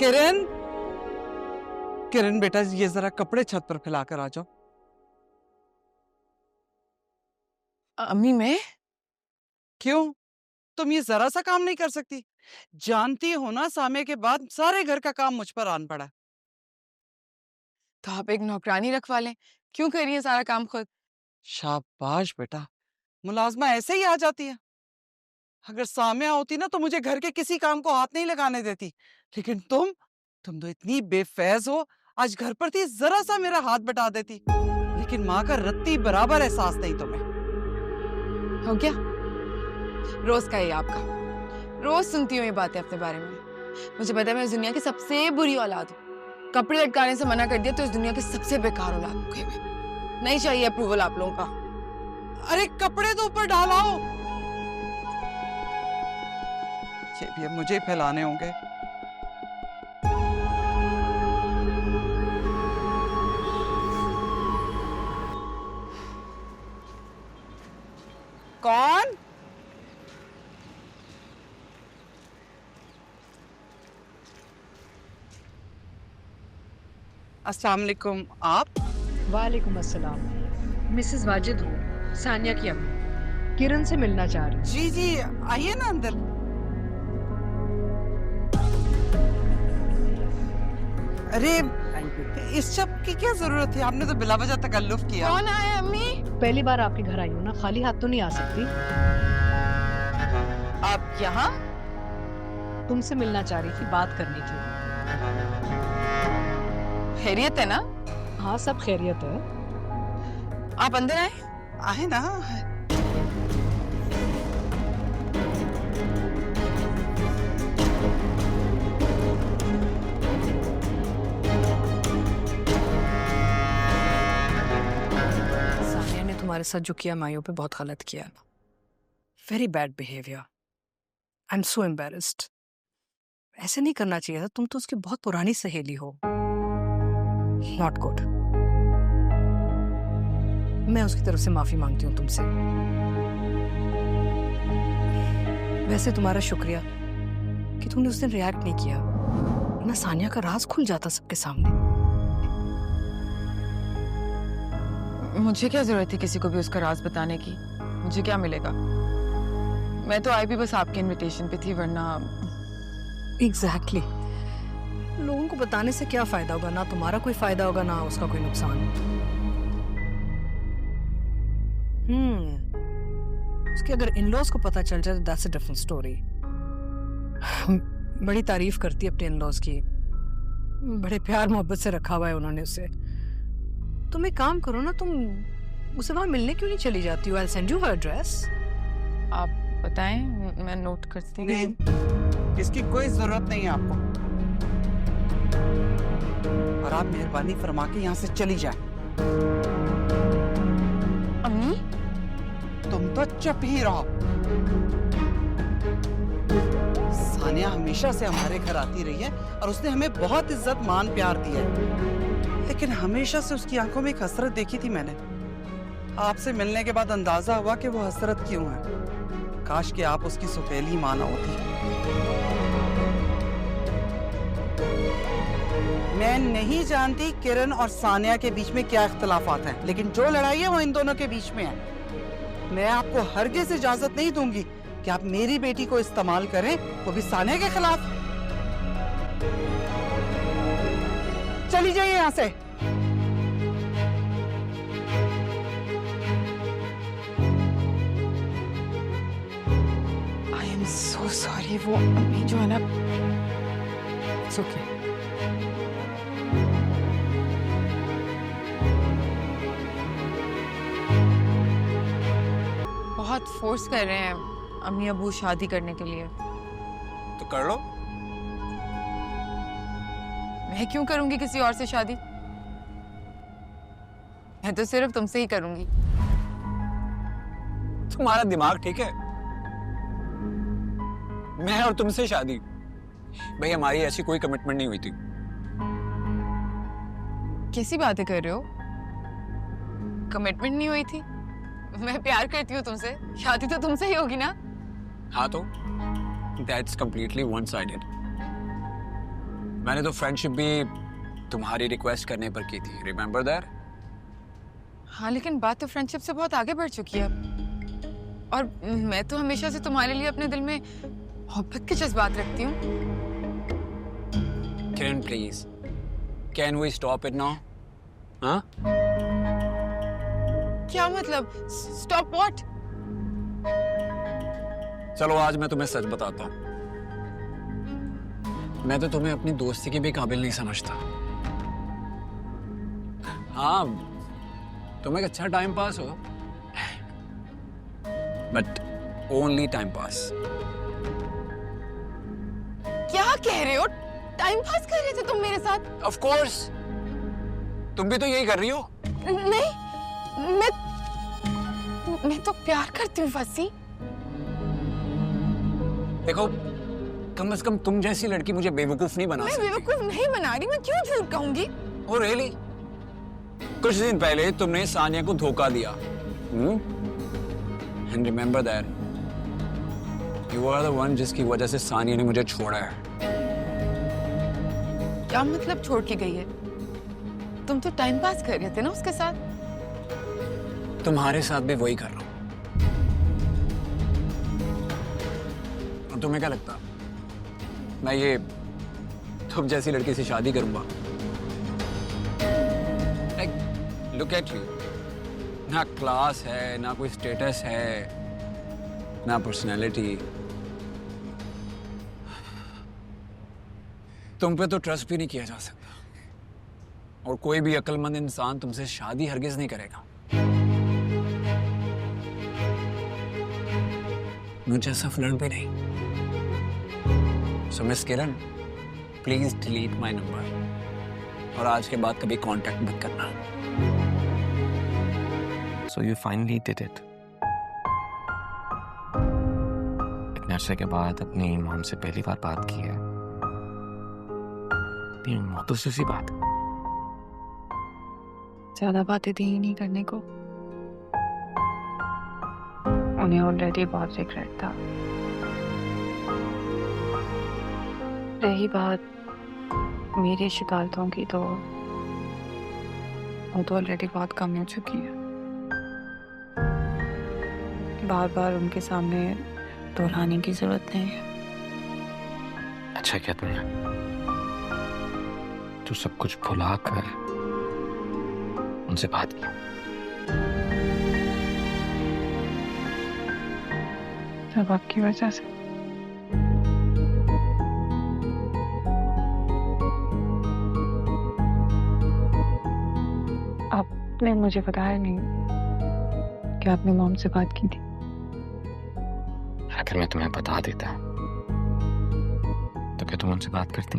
किरण, किरण बेटा ये जरा कपड़े छत पर फैलाकर आ जाओ। अम्मी मैं क्यों? तुम ये जरा सा काम नहीं कर सकती? जानती हो ना सामे के बाद सारे घर का काम मुझ पर आन पड़ा। तो आप एक नौकरानी रखवा लें, क्यों करिए सारा काम खुद। शाबाश बेटा, मुलाजमा ऐसे ही आ जाती है। अगर सामिया होती ना तो मुझे घर के किसी काम को हाथ नहीं लगाने देती, लेकिन तुम तो इतनी बेफैज हो। आज घर पर थी, जरा सा मेरा हाथ बटा देती, लेकिन माँ का रत्ती बराबर एहसास नहीं तुम्हें। हो गया, रोज का ही आपका। रोज सुनती हूँ ये बातें अपने बारे में। मुझे पता है मैं इस दुनिया की सबसे बुरी औलाद हूँ। कपड़े लटकाने से मना कर दिया तो इस दुनिया की सबसे बेकार औलाद मुझे नहीं चाहिए अप्रूवल आप लोगों का। अरे कपड़े तो ऊपर डालाओ। ये भी अब मुझे फैलाने होंगे। कौन? अस्सलाम वालेकुम। आप? वालेकुम अस्सलाम। मिसेस वाजिद हूँ, सानिया की अम्मी। किरण से मिलना चाह रही हूँ। जी जी, आइए ना अंदर। अरे इस सब की क्या जरूरत है? आपने तो बिला वजह तकल्लुफ किया। कौन आया अम्मी? पहली बार आपके घर आई हूँ ना, खाली हाथ तो नहीं आ सकती। आप यहाँ? तुमसे मिलना चाह रही थी, बात करनी थी। खैरियत है ना? हाँ सब खैरियत है। आप अंदर आए। आए ना। सानिया ने तुम्हारे साथ जो किया माइयों पे बहुत गलत किया। Very bad behaviour. I am so embarrassed. ऐसे नहीं करना चाहिए था, तुम तो उसकी बहुत पुरानी सहेली हो। Not good. मैं उसकी तरफ से माफी मांगती हूँ तुमसे। वैसे तुम्हारा शुक्रिया कि तुमने उस दिन रिएक्ट नहीं किया, वरना सानिया का राज खुल जाता सबके सामने। मुझे क्या जरूरत थी किसी को भी उसका राज बताने की? मुझे क्या मिलेगा? मैं तो आई भी बस आपके इनविटेशन पे थी, वरना एग्जैक्टली। लोगों को बताने से क्या फायदा होगा? ना तुम्हारा कोई फायदा होगा, ना उसका कोई नुकसान। उसके अगर इन-लॉज को पता चल जाए तो दैट्स अ डिफरेंट स्टोरी। बड़ी तारीफ करती है अपने इन-लॉज की, बड़े प्यार मोहब्बत से रखा हुआ है उन्होंने उसे। तुम एक काम करो ना, तुम उसे वहां मिलने क्यों नहीं चली जाती हो? I will send you her address. आप बताएं, मैं नोट करती हूँ। नहीं, इसकी कोई जरूरत नहीं है आपको। और आप मेहरबानी फरमा के यहाँ से चली जाएं। अम्मी तुम तो चुप ही रहो। सानिया हमेशा से हमारे घर आती रही है और उसने हमें बहुत इज्जत मान प्यार दिया है, लेकिन हमेशा से उसकी आंखों में एक हसरत देखी थी मैंने। आपसे मिलने के बाद अंदाजा हुआ कि वो हसरत क्यों है। काश कि आप उसकी सुपेली माँ ना होती। मैं नहीं जानती किरण और सानिया के बीच में क्या इख्तिलाफात हैं, लेकिन जो लड़ाई है वो इन दोनों के बीच में है। मैं आपको हरगिज़ इजाजत नहीं दूंगी कि आप मेरी बेटी को इस्तेमाल करें, वो भी सानिया के खिलाफ। चली जाइए यहाँ से। I am so sorry. वो अम्मी जो है ना, इट्स ओके। बहुत फोर्स कर रहे हैं अम्मी अबू शादी करने के लिए। तो कर लो। मैं क्यों करूंगी किसी और से शादी? मैं तो सिर्फ तुमसे ही करूंगी। तुम्हारा दिमाग ठीक है? मैं और तुमसे शादी? भाई हमारी ऐसी कोई कमिटमेंट नहीं हुई थी। कैसी बातें कर रहे हो? कमिटमेंट नहीं हुई थी? मैं प्यार करती हूँ तुमसे, शादी तो तुमसे ही होगी ना? हाँ तो दैट्स कंप्लीटली वन साइडेड। मैंने तो फ्रेंडशिप भी तुम्हारी रिक्वेस्ट करने पर की थी, रिमेम्बर दैट? हाँ, लेकिन बात तो फ्रेंडशिप से बहुत आगे बढ़ चुकी है अब। और मैं तो हमेशा से तुम्हारे लिए अपने दिल में मोहब्बत के जज्बात रखती हूँ। Kiran please, can we stop it now? हाँ? क्या मतलब? Stop what? चलो आज मैं तुम्हें सच बताता हूँ, मैं तो तुम्हें अपनी दोस्ती के भी काबिल नहीं समझता। हाँ, तुम एक अच्छा टाइम पास हो, बट ओनली टाइम पास। क्या कह रहे हो? टाइम पास कर रहे थे तुम मेरे साथ? ऑफ कोर्स, तुम भी तो यही कर रही हो। नहीं, मैं तो प्यार करती हूँ फसी। देखो, कम से कम तुम जैसी लड़की मुझे बेवकूफ नहीं बना मैं सकती। बेवकूफ नहीं बना रही, मैं क्यों झूठ कहूंगी? Oh really? कुछ दिन पहले तुमने सानिया को धोखा दिया। And remember that, you are the one जिसकी वजह से सानिया ने मुझे छोड़ा है। क्या मतलब छोड़ के गई है? तुम तो टाइम पास कर रहे थे ना उसके साथ। तुम्हारे साथ भी वही कर रहा हूं। और तुम्हें क्या लगता, मैं ये तुम जैसी लड़की से शादी करूंगा? लुक एट यू, ना क्लास है, ना कोई स्टेटस है, ना पर्सनैलिटी। तुम पे तो ट्रस्ट भी नहीं किया जा सकता, और कोई भी अक्लमंद इंसान तुमसे शादी हरगिज नहीं करेगा। मुझे ऐसा फ्लर्ट भी नहीं। So miss Kiran, please delete my number, और आज के बाद कभी कांटेक्ट मत करना। So you finally did it. इतने अरसे के बाद अपनी मॉम से पहली बार बात की है। तो सी बात। ज्यादा बातें दी ही नहीं करने को। उन्हें ऑलरेडी बहुत रिग्रेट था। रही बात मेरी शिकायतों की, तो वो तो ऑलरेडी बहुत कम हो चुकी है। बार बार उनके सामने दोहराने की जरूरत नहीं है। अच्छा क्या तुमने तो सब कुछ भुला कर उनसे बात की? सब आपकी वजह से। आपने मुझे बताया नहीं कि आपने मॉम से बात की थी। अगर मैं तुम्हें बता देता तो क्या तुम उनसे बात करती?